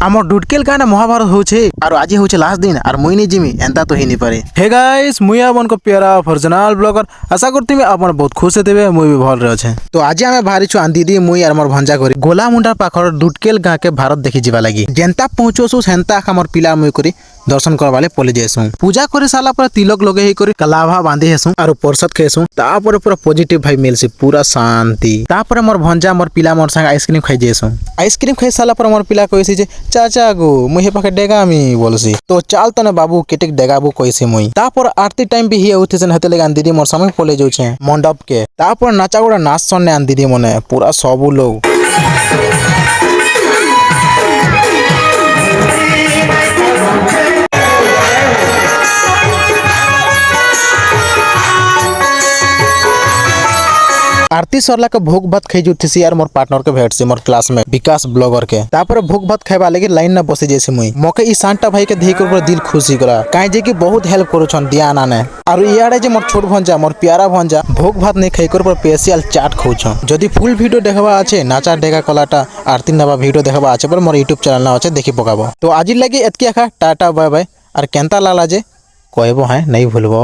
আমার ডুটকেল গানে মহাভারত হচ্ছে আর আজি হচ্ছে লাস্ট দিন আর মুই নি জিমি এন্তা তো হিনি পারে। হে গাইস মুই আপনক প্यारा फॉर्जनल ब्लॉगर आशा करती मैं अपन बहुत खुश हेबे मुई भी भल रे छे। तो आज आमे बाहरी छु आंदीदी मुई और मोर भंजा करी गोला मुंडा पाखर डुटकेल गाँ के भारत देखि जीवा लगी। जेंता पहुंचोसु सेंता हमर पिला मुई करी दर्शन करवाले पले जेसु। पूजा करे साला पर तिलक लगे ही करी कलाभा बांधे हेसु और प्रसाद खेसु। तापर पूरा पॉजिटिव भाई मिलसी पूरा शांति। तापर मोर भंजा मोर पिला मोर संग आइसक्रीम खाइ जेसु। आइसक्रीम खाइ साला पर मोर पिला कइसी जे चाचा गो मुई हे पाखे डेगामी बोलसी। तो चाल तने बाबू केटेक डेगाबू कइसी मुई। तापर आरती टाइम भी ही उठिसन हते लगे दीदी मोर संग पले जाउछे मंडप के। तापर नाचा गोड़ा नाच सन्ने आन दीदी मने पूरा सबु लोग आरती सरला के भोग भात खाई जुथसी यार मोर पार्टनर के भेट से मोर क्लास में विकास ब्लॉगर के। तापर भोग भात खाइबा लगे लाइन ना बसे जैसे मुई मके ई सांटा भाई के देख कर दिल खुशी गला काहे जे कि बहुत हेल्प करू छन दिया आने और इयाडे जे मोर छोट भंजा मोर प्यारा भंजा भोग भात नहीं खाई कर पर स्पेशल चाट खाउ छ। जदि फुल वीडियो देखबा আছে नाचा डेगा कलाटा आरती नवा वीडियो देखबा আছে पर मोर YouTube चैनल ना আছে देखि पकाबो। तो आज लगे एतकी आखा टाटा बाय बाय और केंता लाला जे कहबो है नहीं भूलबो।